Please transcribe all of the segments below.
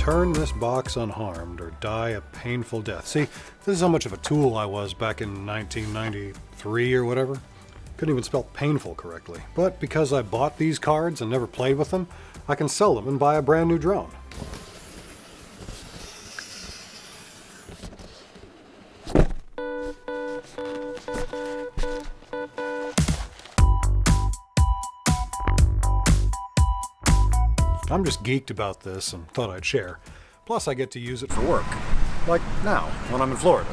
Turn this box unharmed or die a painful death. See, this is how much of a tool I was back in 1993 or whatever. Couldn't even spell painful correctly. But because I bought these cards and never played with them, I can sell them and buy a brand new drone. I'm just geeked about this and thought I'd share. Plus I get to use it for work. Like now, when I'm in Florida.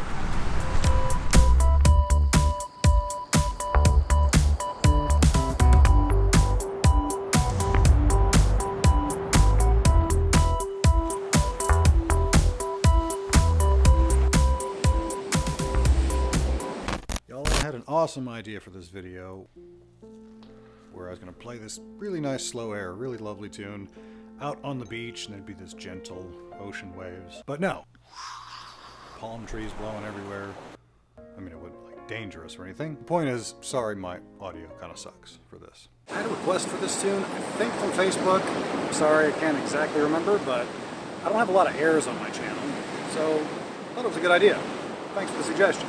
Y'all, I had an awesome idea for this video where I was going to play this really nice slow air, really lovely tune out on the beach, and there'd be this gentle ocean waves. But no, palm trees blowing everywhere. I mean, it wouldn't be like dangerous or anything. The point is, sorry, my audio kind of sucks for this. I had a request for this tune, I think from Facebook. I'm sorry, I can't exactly remember, but I don't have a lot of airs on my channel, so I thought it was a good idea. Thanks for the suggestion.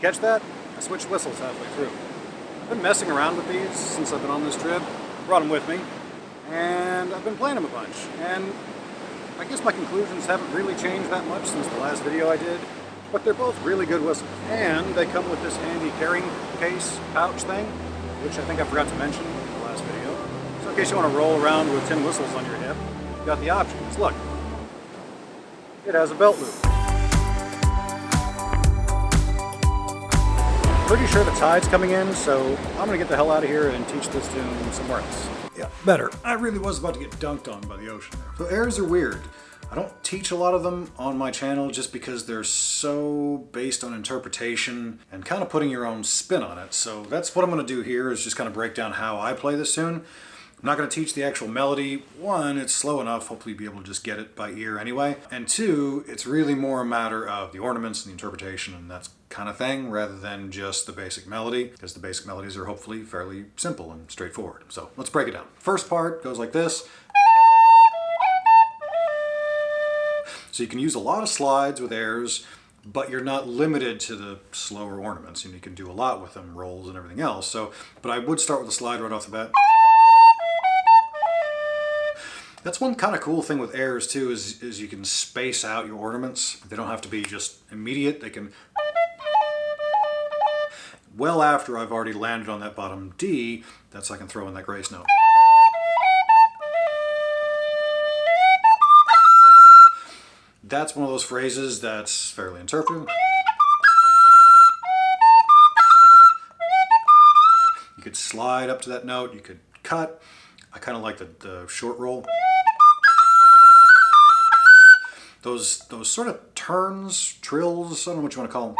Catch that? I switched whistles halfway through. I've been messing around with these since I've been on this trip. Brought them with me, and I've been playing them a bunch. And I guess my conclusions haven't really changed that much since the last video I did, but they're both really good whistles. And they come with this handy carrying case pouch thing, which I think I forgot to mention in the last video. So in case you want to roll around with tin whistles on your hip, you've got the options. Look, it has a belt loop. Pretty sure the tide's coming in, so I'm gonna get the hell out of here and teach this tune somewhere else. Yeah, better. I really was about to get dunked on by the ocean there. So airs are weird. I don't teach a lot of them on my channel just because they're so based on interpretation and kind of putting your own spin on it. So that's what I'm gonna do here, is just kind of break down how I play this tune. I'm not going to teach the actual melody. One, it's slow enough, hopefully you'll be able to just get it by ear anyway. And two, it's really more a matter of the ornaments and the interpretation and that kind of thing, rather than just the basic melody, because the basic melodies are hopefully fairly simple and straightforward. So let's break it down. First part goes like this. So you can use a lot of slides with airs, but you're not limited to the slower ornaments, and you can do a lot with them, rolls and everything else. So, but I would start with a slide right off the bat. That's one kind of cool thing with airs too, is you can space out your ornaments. They don't have to be just immediate. They can, well after I've already landed on that bottom D, that's I can throw in that grace note. That's one of those phrases that's fairly interpretive. You could slide up to that note, you could cut. I kind of like the short roll. Those sort of turns, trills, I don't know what you want to call them.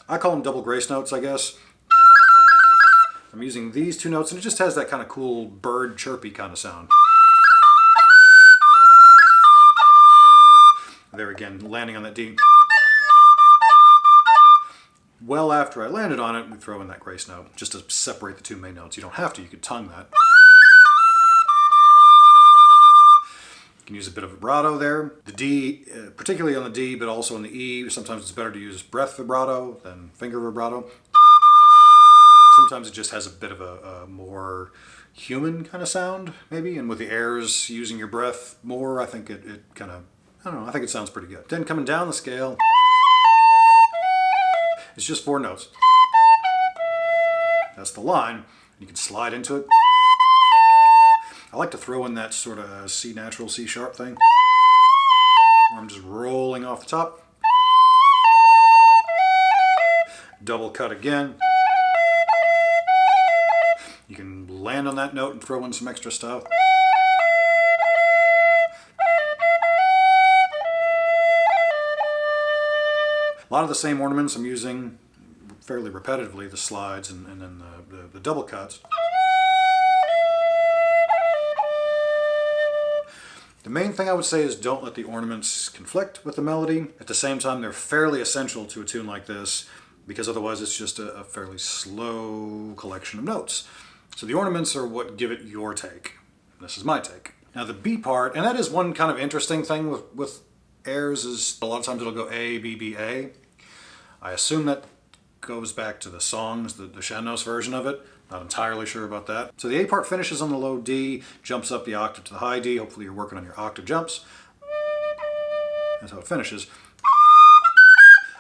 I call them double grace notes, I guess. I'm using these two notes, and it just has that kind of cool bird chirpy kind of sound. There again, landing on that D. Well after I landed on it, we throw in that grace note, just to separate the two main notes. You don't have to, you could tongue that. You can use a bit of vibrato there. The D, particularly on the D, but also on the E, sometimes it's better to use breath vibrato than finger vibrato. Sometimes it just has a bit of a more human kind of sound, maybe, and with the airs, using your breath more, I think it kind of, I don't know, I think it sounds pretty good. Then coming down the scale, it's just 4 notes. That's the line. You can slide into it. I like to throw in that sort of C natural, C sharp thing, where I'm just rolling off the top. Double cut again. You can land on that note and throw in some extra stuff. A lot of the same ornaments I'm using fairly repetitively, the slides and then the double cuts. The main thing I would say is don't let the ornaments conflict with the melody. At the same time, they're fairly essential to a tune like this, because otherwise it's just a fairly slow collection of notes. So the ornaments are what give it your take. This is my take. Now the B part, and that is one kind of interesting thing with airs, is a lot of times it'll go A, B, B, A. I assume that goes back to the songs, the Shannos version of it. Not entirely sure about that. So the A part finishes on the low D, jumps up the octave to the high D. Hopefully you're working on your octave jumps. That's how it finishes.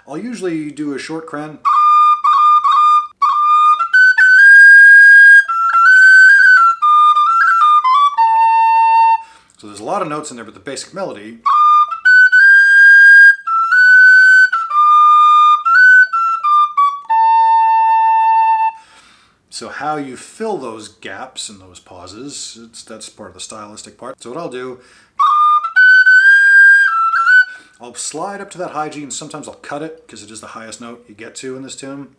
I'll usually do a short cren. So there's a lot of notes in there, but the basic melody. So how you fill those gaps and those pauses, that's part of the stylistic part. So what I'll do, I'll slide up to that high G, and sometimes I'll cut it because it is the highest note you get to in this tune.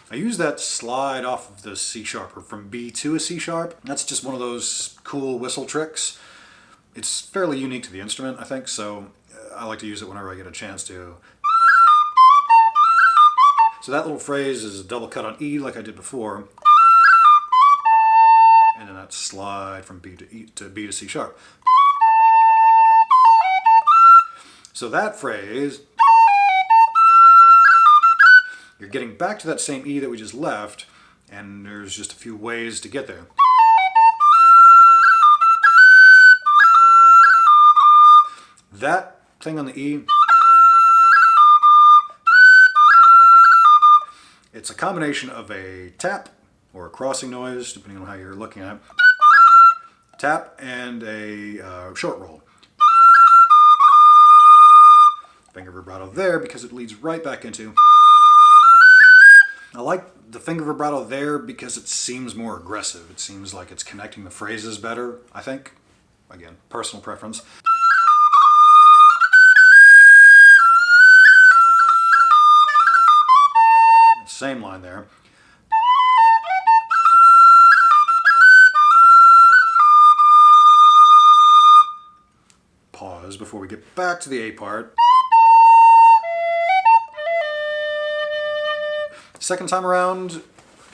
I use that slide off of the C sharp, or from B to a C sharp. That's just one of those cool whistle tricks. It's fairly unique to the instrument, I think, so I like to use it whenever I get a chance to. So that little phrase is a double cut on E like I did before. And then that slide from B to E to B to C sharp. So that phrase, you're getting back to that same E that we just left, and there's just a few ways to get there. That thing on the E, it's a combination of a tap or a crossing noise, depending on how you're looking at it, tap, and a short roll. Finger vibrato there because it leads right back into. I like the finger vibrato there because it seems more aggressive. It seems like it's connecting the phrases better, I think. Again, personal preference. same line there. Pause before we get back to the A part. Second time around,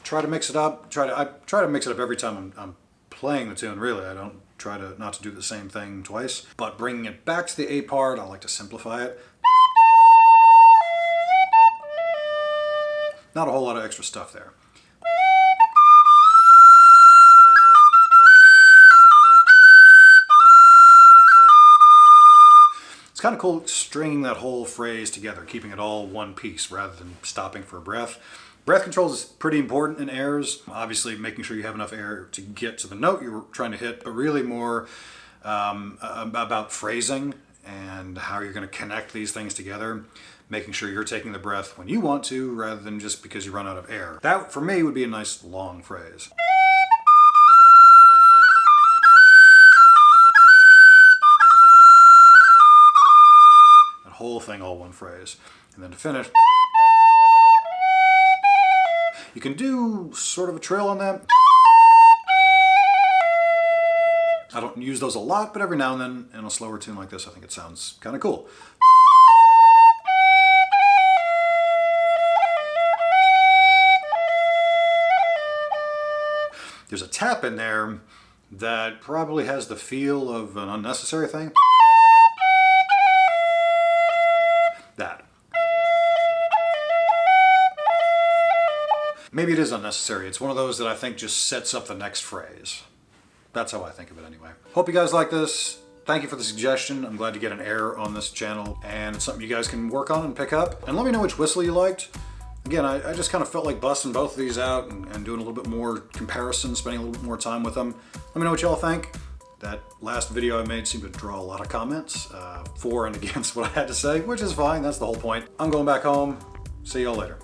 try to mix it up. I try to mix it up every time I'm playing the tune, really. I don't try to not to do the same thing twice. But bringing it back to the A part, I like to simplify it. Not a whole lot of extra stuff there. It's kind of cool stringing that whole phrase together, keeping it all one piece rather than stopping for a breath. Breath control is pretty important in airs. Obviously, making sure you have enough air to get to the note you're trying to hit, but really more about phrasing and how you're going to connect these things together. Making sure you're taking the breath when you want to rather than just because you run out of air. That, for me, would be a nice long phrase. Whole thing, all one phrase. And then to finish, you can do sort of a trill on that. I don't use those a lot, but every now and then in a slower tune like this, I think it sounds kind of cool. There's a tap in there that probably has the feel of an unnecessary thing. That. Maybe it is unnecessary. It's one of those that I think just sets up the next phrase. That's how I think of it anyway. Hope you guys like this. Thank you for the suggestion. I'm glad to get an air on this channel, and it's something you guys can work on and pick up. And let me know which whistle you liked. Again, I just kind of felt like busting both of these out and doing a little bit more comparison, spending a little bit more time with them. Let me know what y'all think. That last video I made seemed to draw a lot of comments for and against what I had to say, which is fine. That's the whole point. I'm going back home. See y'all later.